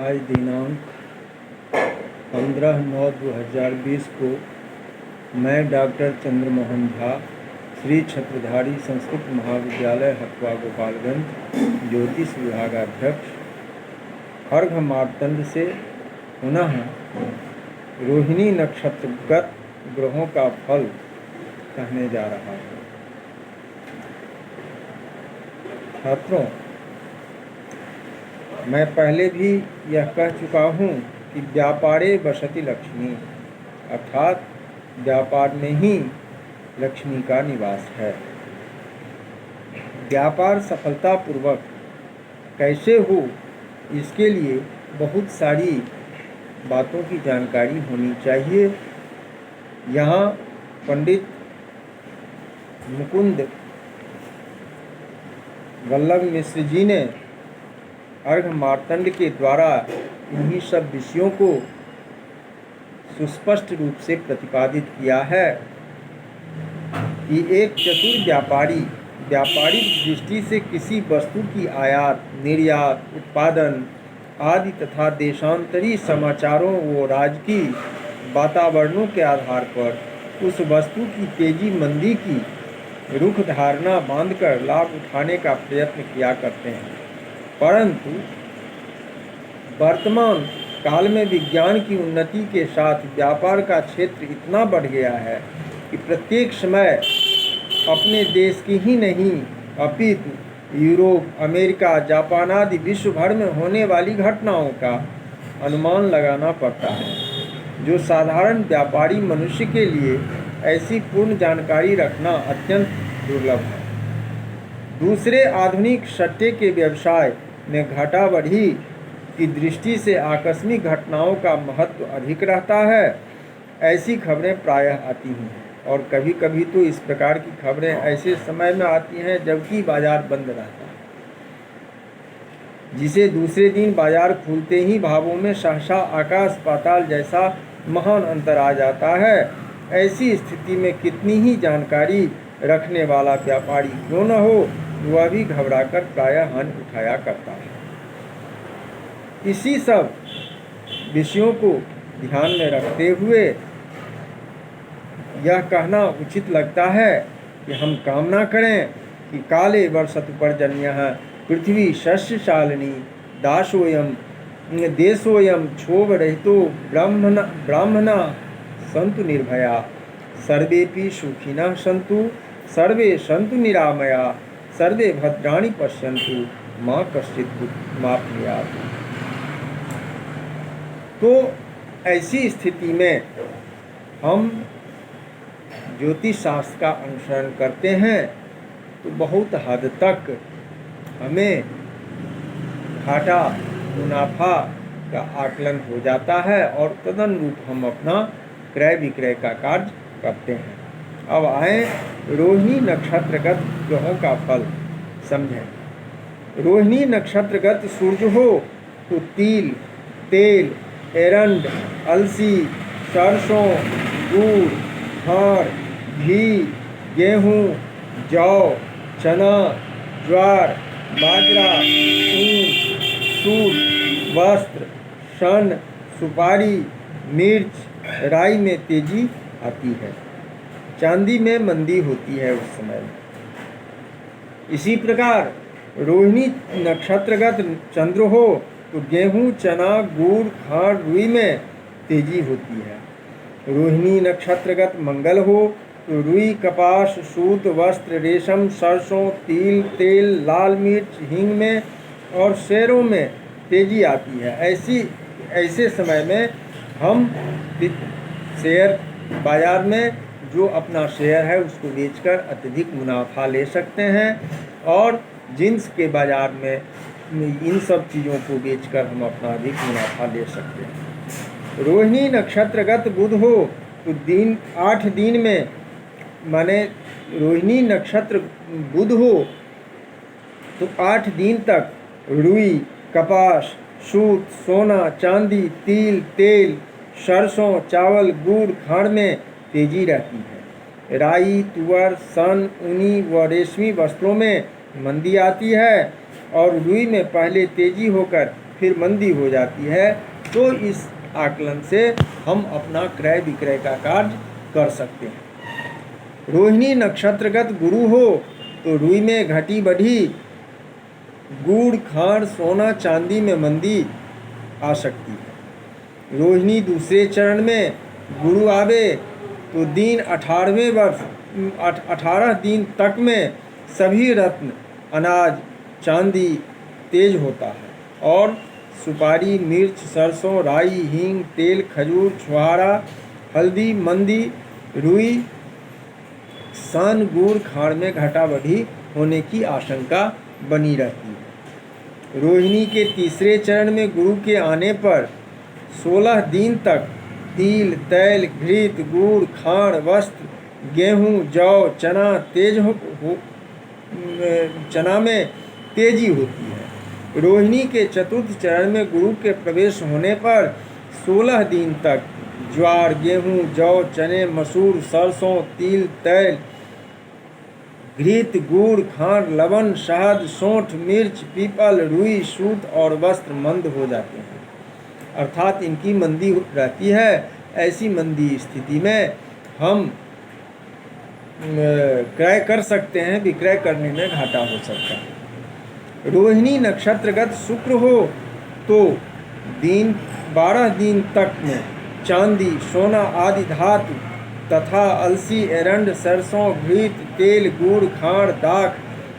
आज दिनांक 15/9/2020 को मैं डॉक्टर चंद्रमोहन झा, श्री छत्रधारी संस्कृत महाविद्यालय हथुआ गोपालगंज ज्योतिष विभागाध्यक्ष, अर्घ मार्तंड से पुनः रोहिणी नक्षत्रगत ग्रहों का फल कहने जा रहा हूँ। छात्रों, मैं पहले भी यह कह चुका हूँ कि व्यापारे वसति लक्ष्मी, अर्थात व्यापार में ही लक्ष्मी का निवास है। व्यापार सफलतापूर्वक कैसे हो, इसके लिए बहुत सारी बातों की जानकारी होनी चाहिए। यहाँ पंडित मुकुंद वल्लभ मिश्र जी ने अर्घ मार्तंड के द्वारा इन्हीं सब विषयों को सुस्पष्ट रूप से प्रतिपादित किया है कि एक चतुर व्यापारिक दृष्टि से किसी वस्तु की आयात, निर्यात, उत्पादन आदि तथा देशांतरी समाचारों व राजकीय वातावरणों के आधार पर उस वस्तु की तेजी मंदी की रुख धारणा बांधकर लाभ उठाने का प्रयत्न किया करते हैं। परंतु वर्तमान काल में विज्ञान की उन्नति के साथ व्यापार का क्षेत्र इतना बढ़ गया है कि प्रत्येक समय अपने देश की ही नहीं अपितु यूरोप, अमेरिका, जापान आदि विश्व भर में होने वाली घटनाओं का अनुमान लगाना पड़ता है, जो साधारण व्यापारी मनुष्य के लिए ऐसी पूर्ण जानकारी रखना अत्यंत दुर्लभ है। दूसरे आधुनिक सट्टे के व्यवसाय में घाटा बढ़ी की दृष्टि से आकस्मिक घटनाओं का महत्व अधिक रहता है। ऐसी खबरें प्रायः आती हैं और कभी कभी तो इस प्रकार की खबरें ऐसे समय में आती हैं जबकि बाजार बंद रहता है, जिसे दूसरे दिन बाजार खुलते ही भावों में सहसा आकाश पाताल जैसा महान अंतर आ जाता है। ऐसी स्थिति में कितनी ही जानकारी रखने वाला व्यापारी क्यों न हो, वह भी घबराकर प्रायः हानि उठाया करता है। इसी सब विषयों को ध्यान में रखते हुए यह कहना उचित लगता है कि हम कामना करें कि काले वर्षतुपर्जन्यः पृथ्वी शस्यशालिनी दासोऽयं देशोऽयं क्षोभरहितो ब्राह्मणा सन्तु निर्भया, सर्वेपि सुखिनः सन्तु, सर्वे सन्तु निरामया, सर्वे भद्राणि पश्यन्तु, माँ कश्चित् दुःखमाप्नुयात्। तो ऐसी स्थिति में हम ज्योतिष शास्त्र का अनुसरण करते हैं तो बहुत हद तक हमें घाटा मुनाफा का आकलन हो जाता है और तदनुरूप हम अपना क्रय विक्रय का कार्य करते हैं। अब आए रोहिणी नक्षत्रगत ग्रहों का फल समझें। रोहिणी नक्षत्रगत सूर्य हो तो तिल, तेल, एरंड, अलसी, सरसों, गुड़, खांड, घी, गेहूँ, जौ, चना, ज्वार, बाजरा, ऊन, सूत, वस्त्र, सन, सुपारी, मिर्च, राई में तेजी आती है। चांदी में मंदी होती है उस समय में। इसी प्रकार रोहिणी नक्षत्रगत चंद्र हो तो गेहूँ, चना, गुड़, खांड, रुई में तेजी होती है। रोहिणी नक्षत्रगत मंगल हो तो रुई, कपास, सूत, वस्त्र, रेशम, सरसों, तिल, तेल, लाल मिर्च, हींग में और शेयरों में तेजी आती है। ऐसे समय में हम शेयर बाजार में जो अपना शेयर है उसको बेचकर अत्यधिक मुनाफा ले सकते हैं और जिंस के बाजार में इन सब चीज़ों को बेचकर हम अपना अधिक मुनाफा ले सकते हैं। रोहिणी नक्षत्रगत बुध हो तो 8 दिन में, माने रोहिणी नक्षत्र बुध हो तो 8 दिन तक रुई, कपास, सूत, सोना, चांदी, तिल, तेल, सरसों, चावल, गुड़, खांड में तेजी रहती है। राई, तुअर, सन, ऊनी व रेशमी वस्त्रों में मंदी आती है और रुई में पहले तेजी होकर फिर मंदी हो जाती है। तो इस आकलन से हम अपना क्रय विक्रय का कार्य कर सकते हैं। रोहिणी नक्षत्रगत गुरु हो तो रुई में घटी बढ़ी, गुड़ खांड सोना चांदी में मंदी आ सकती है। रोहिणी दूसरे चरण में गुरु आवे तो दिन 18 दिन तक में सभी रत्न अनाज चांदी तेज होता है और सुपारी मिर्च सरसों राई हींग तेल खजूर छुहारा हल्दी मंदी रुई सन गुड़ खाड़ में घटा बढ़ी होने की आशंका बनी रहती है। रोहिणी के तीसरे चरण में गुरु के आने पर 16 दिन तक तिल तैल घृत गुड़ खाड़ वस्त्र गेहूँ जौ चना में तेजी होती है। रोहिणी के चतुर्थ चरण में गुरु के प्रवेश होने पर 16 दिन तक ज्वार गेहूँ जौ चने मसूर सरसों तिल तैल घृत गुड़ खांड लवण शहद सौंठ मिर्च पीपल रुई सूत और वस्त्र मंद हो जाते हैं, अर्थात इनकी मंदी रहती है। ऐसी मंदी स्थिति में हम क्रय कर सकते हैं, विक्रय करने में घाटा हो सकता है। रोहिणी नक्षत्रगत शुक्र हो तो 12 दिन तक में चांदी सोना आदि धातु तथा अलसी एरंड सरसों घृत तेल गुड़ खांड दाख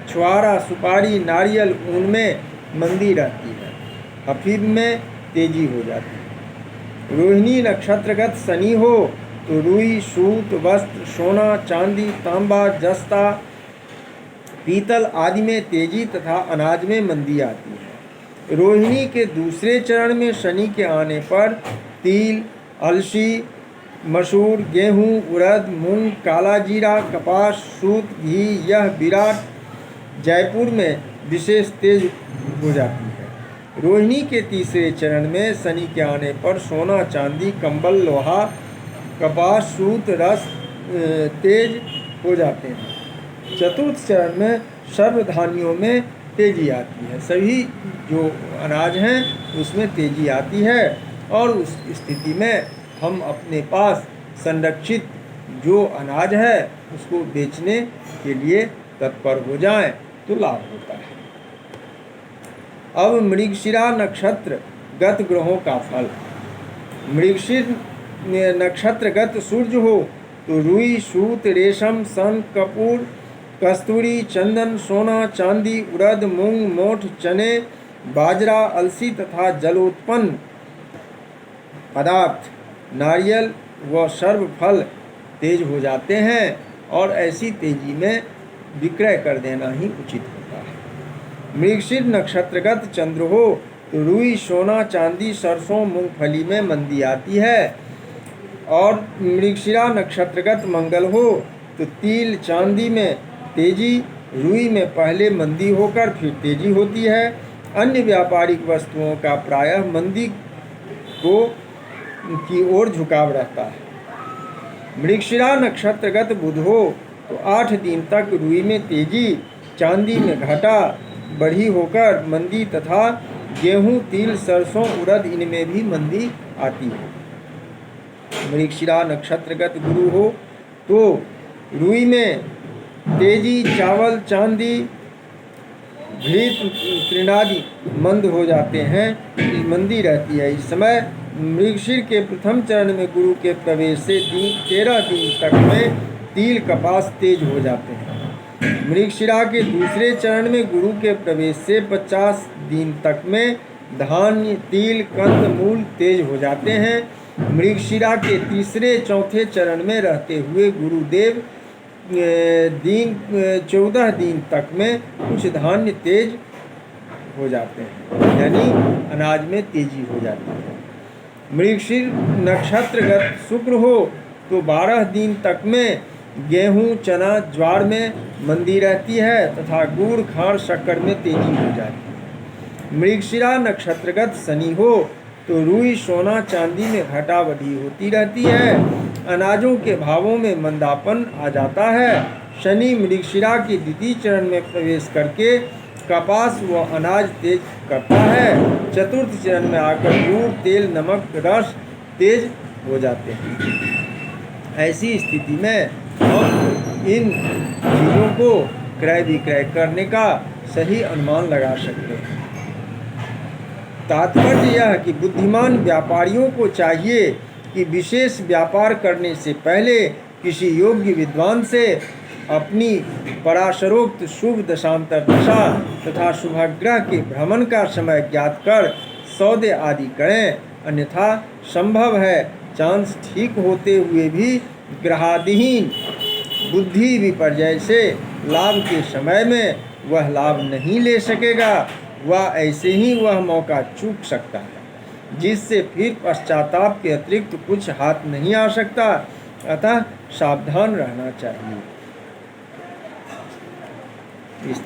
छुआरा सुपारी नारियल उनमें मंदी रहती है, हफीम में तेजी हो जाती है। रोहिणी नक्षत्रगत शनि हो तो रुई सूत वस्त्र सोना चांदी तांबा जस्ता पीतल आदि में तेजी तथा अनाज में मंदी आती है। रोहिणी के दूसरे चरण में शनि के आने पर तिल अलसी मसूर गेहूँ उड़द मूंग काला जीरा कपास सूत घी यह विराट जयपुर में विशेष तेज हो जाती है। रोहिणी के तीसरे चरण में शनि के आने पर सोना चांदी कंबल लोहा कपास सूत रस तेज हो जाते हैं। चतुर्थ चरण में सर्वधान्यों में तेजी आती है, सभी जो अनाज हैं उसमें तेजी आती है और उस स्थिति में हम अपने पास संरक्षित जो अनाज है उसको बेचने के लिए तत्पर हो जाएं तो लाभ होता है। अब मृगशिरा नक्षत्र गत ग्रहों का फल। मृगशिर नक्षत्रगत सूर्य हो तो रुई सूत रेशम सन कपूर कस्तूरी चंदन सोना चांदी उड़द मूंग मोठ चने बाजरा अलसी तथा जलोत्पन्न पदार्थ नारियल व सर्व फल तेज हो जाते हैं और ऐसी तेजी में विक्रय कर देना ही उचित होता है। मृगशिर नक्षत्रगत चंद्र हो तो रुई सोना चांदी सरसों मूंगफली में मंदी आती है और मृगशिरा नक्षत्रगत मंगल हो तो तिल चांदी में तेजी रुई में पहले मंदी होकर फिर तेजी होती है। अन्य व्यापारिक वस्तुओं का प्रायः मंदी की ओर झुकाव रहता है। मृगशिरा नक्षत्रगत बुध हो तो 8 दिन तक रुई में तेजी चांदी में घाटा बढ़ी होकर मंदी तथा गेहूं तिल सरसों उड़द इनमें भी मंदी आती है। मृगशिरा नक्षत्रगत गुरु हो तो रुई में तेजी चावल चांदी घृत तृणादि मंद हो जाते हैं, मंदी रहती है। इस समय मृगशिर के प्रथम चरण में गुरु के प्रवेश से 13 दिन तक में तिल कपास तेज हो जाते हैं। मृगशिरा के दूसरे चरण में गुरु के प्रवेश से 50 दिन तक में धान्य तिल कंद मूल तेज हो जाते हैं। मृगशिरा के तीसरे चौथे चरण में रहते हुए गुरुदेव 14 दिन तक में कुछ धान्य तेज हो जाते हैं, यानी अनाज में तेजी हो जाती है। मृगशिर नक्षत्रगत शुक्र हो तो 12 दिन तक में गेहूं चना ज्वार में मंदी रहती है तथा गुड़ खांड शक्कर में तेजी हो जाती है। मृगशिरा नक्षत्रगत शनि हो तो रुई सोना चांदी में घटा बढ़ी होती रहती है, अनाजों के भावों में मंदापन आ जाता है। शनि मृगशिरा के द्वितीय चरण में प्रवेश करके कपास व अनाज तेज करता है। चतुर्थ चरण में आकर गुड़, तेल, नमक, रस तेज हो जाते हैं। ऐसी स्थिति में हम इन चीज़ों को क्रय विक्रय करने का सही अनुमान लगा सकते हैं। तात्पर्य यह कि बुद्धिमान व्यापारियों को चाहिए कि विशेष व्यापार करने से पहले किसी योग्य विद्वान से अपनी पराशरोक्त शुभ दशांतर दशा तथा शुभग्रह के भ्रमण का समय ज्ञात कर सौदे आदि करें, अन्यथा संभव है चांस ठीक होते हुए भी ग्रहादिहीन बुद्धि विपर्यय से लाभ के समय में वह लाभ नहीं ले सकेगा, वह ऐसे ही वह मौका चूक सकता है, जिससे फिर पश्चाताप के अतिरिक्त कुछ हाथ नहीं आ सकता। अतः सावधान रहना चाहिए। इस